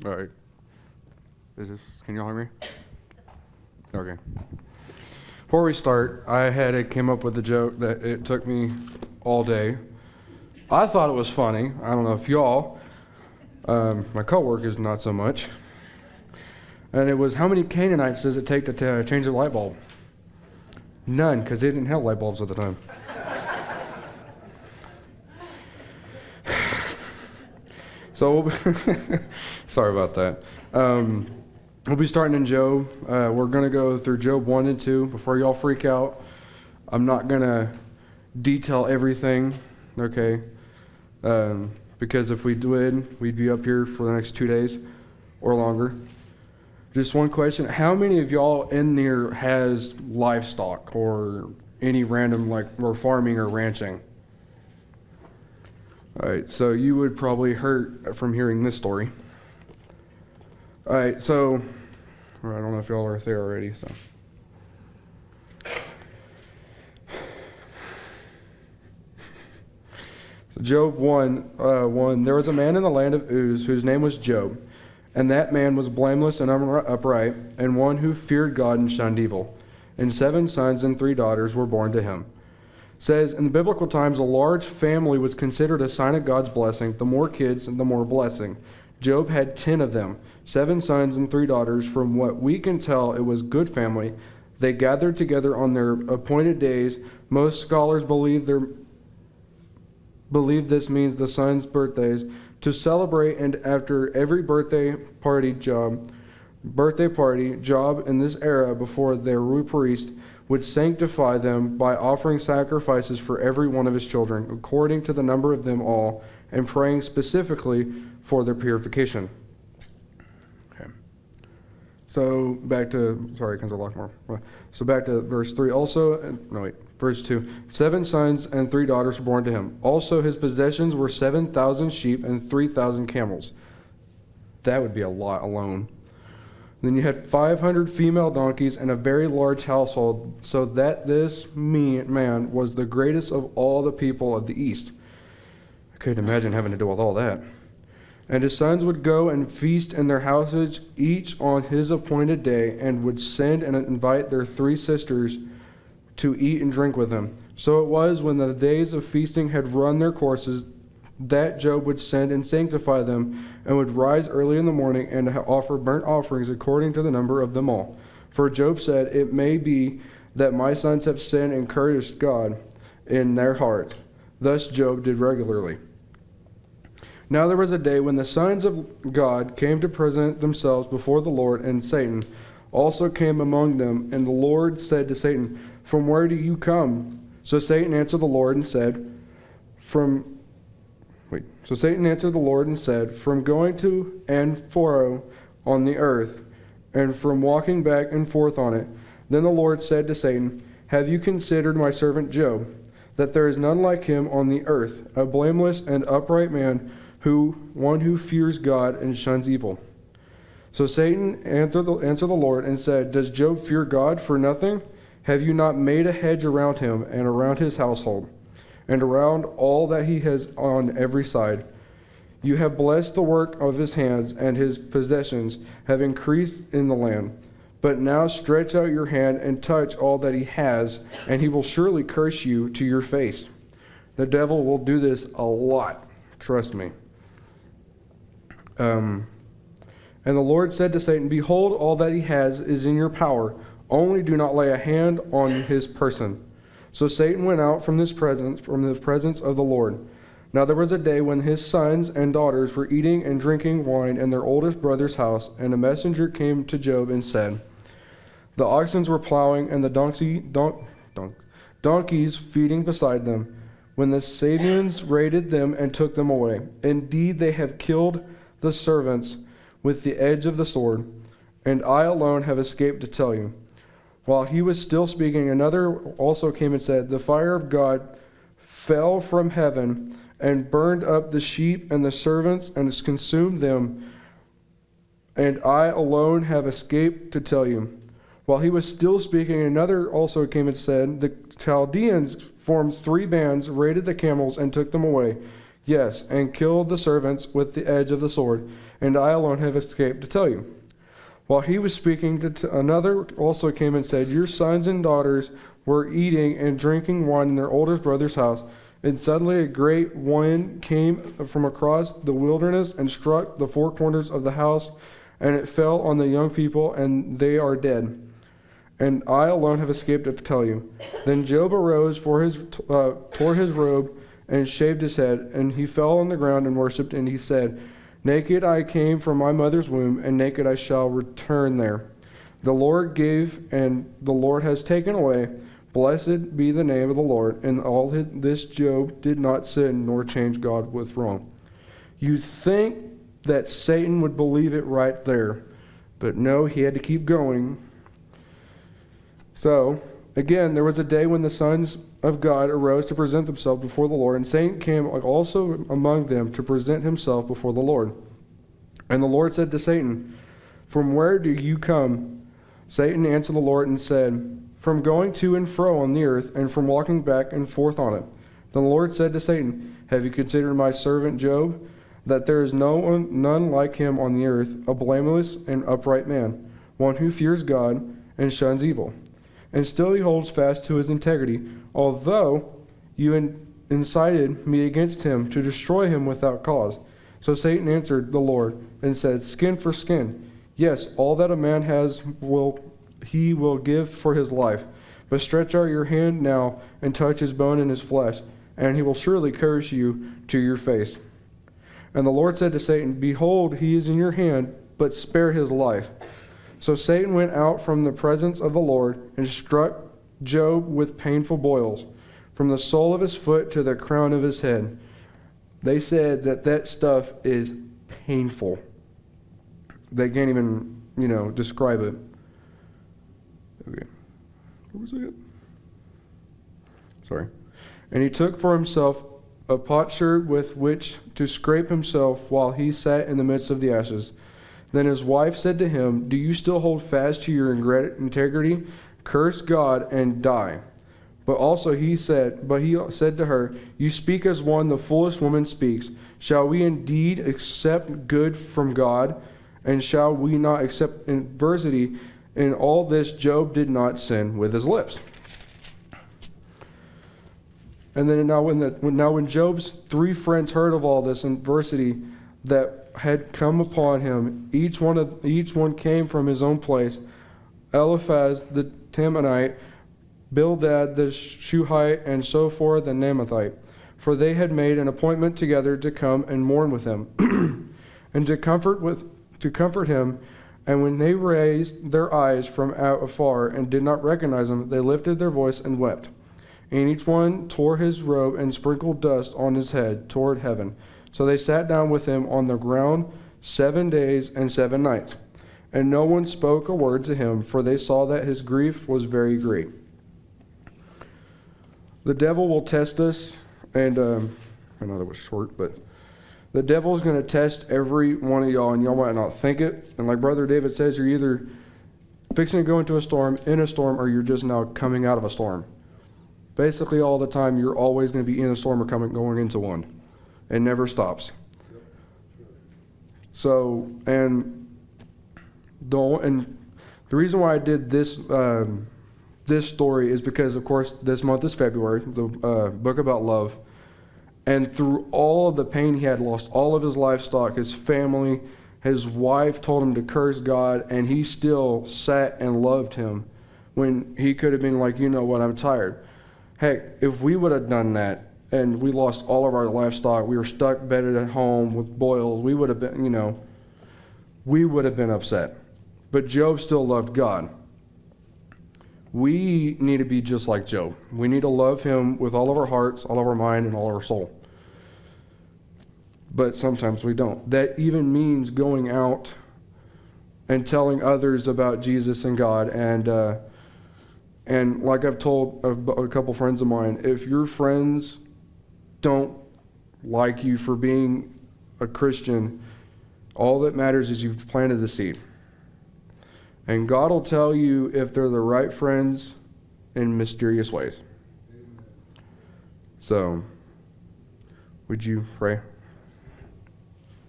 All right. Can you all hear me? Okay. Before we start, came up with a joke that it took me all day. I thought it was funny. I don't know if y'all, my coworkers not so much. And it was, how many Canaanites does it take to change a light bulb? None, because they didn't have light bulbs at the time. So, sorry about that. We'll be starting in Job. We're going to go through Job 1 and 2. Before y'all freak out, I'm not going to detail everything, okay? Because if we did, we'd be up here for the next 2 days or longer. Just one question. How many of y'all in there has livestock or any random, or farming or ranching? All right, so you would probably hurt from hearing this story. All right, so I don't know if y'all are there already. So Job 1, there was a man in the land of Uz whose name was Job, and that man was blameless and upright, and one who feared God and shunned evil. And 7 sons and 3 daughters were born to him. Says, in the biblical times, a large family was considered a sign of God's blessing. The more kids, the more blessing. Job had 10 of them, 7 sons and 3 daughters. From what we can tell, it was good family. They gathered together on their appointed days. Most scholars believe this means the sons' birthdays, to celebrate, and after every birthday party, Job in this era before their rude priest would sanctify them by offering sacrifices for every one of his children, according to the number of them all, and praying specifically for their purification. Okay. So back to, So back to verse 3. Verse 2. 7 sons and 3 daughters were born to him. Also his possessions were 7,000 sheep and 3,000 camels. That would be a lot alone. Then you had 500 female donkeys and a very large household, so that this man was the greatest of all the people of the east. I couldn't imagine having to deal with all that. And his sons would go and feast in their houses, each on his appointed day, and would send and invite their 3 sisters to eat and drink with him. So it was, when the days of feasting had run their courses, that Job would send and sanctify them, and would rise early in the morning and offer burnt offerings according to the number of them all. For Job said, it may be that my sons have sinned and cursed God in their hearts. Thus Job did regularly. Now there was a day when the sons of God came to present themselves before the Lord, and Satan also came among them. And the Lord said to Satan, from where do you come? So Satan answered the Lord and said, from going to and fro on the earth, and from walking back and forth on it. Then the Lord said to Satan, have you considered my servant Job, that there is none like him on the earth, a blameless and upright man, one who fears God and shuns evil? So Satan answered the Lord and said, does Job fear God for nothing? Have you not made a hedge around him and around his household, and around all that he has on every side? You have blessed the work of his hands, and his possessions have increased in the land. But now stretch out your hand and touch all that he has, and he will surely curse you to your face. The devil will do this a lot, trust me. And the Lord said to Satan, behold, all that he has is in your power. Only do not lay a hand on his person. So Satan went out from the presence of the Lord. Now there was a day when his sons and daughters were eating and drinking wine in their oldest brother's house, and a messenger came to Job and said, the oxen were plowing and the donkeys feeding beside them, when the Sabeans raided them and took them away. Indeed, they have killed the servants with the edge of the sword, and I alone have escaped to tell you. While he was still speaking, another also came and said, the fire of God fell from heaven and burned up the sheep and the servants and has consumed them, and I alone have escaped to tell you. While he was still speaking, another also came and said, the Chaldeans formed 3 bands, raided the camels, and took them away. Yes, and killed the servants with the edge of the sword. and I alone have escaped to tell you." While he was speaking, another also came and said, "Your sons and daughters were eating and drinking wine in their oldest brother's house, and suddenly a great wind came from across the wilderness and struck the four corners of the house, and it fell on the young people, and they are dead. And I alone have escaped to tell you." Then Job arose, tore his robe, and shaved his head, and he fell on the ground and worshipped, and he said, "Naked I came from my mother's womb, and naked I shall return there. The Lord gave, and the Lord has taken away. Blessed be the name of the Lord." And all this Job did not sin, nor change God with wrong. You think that Satan would believe it right there, but no, he had to keep going. So, again, there was a day when the sons of God arose to present themselves before the Lord, and Satan came also among them to present himself before the Lord. And the Lord said to Satan, "From where do you come?" Satan answered the Lord and said, "From going to and fro on the earth, and from walking back and forth on it." Then the Lord said to Satan, "Have you considered my servant Job, that there is none like him on the earth, a blameless and upright man, one who fears God and shuns evil? And still he holds fast to his integrity, although you incited me against him to destroy him without cause." So Satan answered the Lord and said, "Skin for skin. Yes, all that a man has he will give for his life. But stretch out your hand now and touch his bone and his flesh, and he will surely curse you to your face." And the Lord said to Satan, "Behold, he is in your hand, but spare his life." So Satan went out from the presence of the Lord and struck Job with painful boils, from the sole of his foot to the crown of his head. They said that stuff is painful. They can't even, describe it. Okay. Where was I at? Sorry. And he took for himself a potsherd with which to scrape himself while he sat in the midst of the ashes. Then his wife said to him, "Do you still hold fast to your integrity? Curse God and die." But he said to her, "You speak as one the foolish woman speaks. Shall we indeed accept good from God? And shall we not accept adversity? In all this Job did not sin with his lips." And then when Job's three friends heard of all this adversity that had come upon him, each one came from his own place: Eliphaz the Temanite, Bildad the Shuhite, and Zophar the Naamathite. For they had made an appointment together to come and mourn with him, and to comfort him. And when they raised their eyes from out afar and did not recognize him, they lifted their voice and wept. And each one tore his robe and sprinkled dust on his head toward heaven. So they sat down with him on the ground 7 days and 7 nights. And no one spoke a word to him, for they saw that his grief was very great. The devil will test us, and I know that was short, but the devil is going to test every one of y'all, and y'all might not think it. And like Brother David says, you're either fixing to go into a storm, or you're just now coming out of a storm. Basically, all the time, you're always going to be in a storm or going into one. It never stops. So, and the reason why I did this this story is because, of course, this month is February, the book about love. And through all of the pain he had, lost all of his livestock, his family, his wife told him to curse God, and he still sat and loved him when he could have been like, "You know what, I'm tired." Heck, if we would have done that and we lost all of our livestock, we were stuck bedded at home with boils, we would have been, we would have been upset. But Job still loved God. We need to be just like Job. We need to love him with all of our hearts, all of our mind, and all of our soul. But sometimes we don't. That even means going out and telling others about Jesus and God. And like I've told a couple friends of mine, if your friends don't like you for being a Christian, all that matters is you've planted the seed. And God will tell you if they're the right friends in mysterious ways. So, would you pray?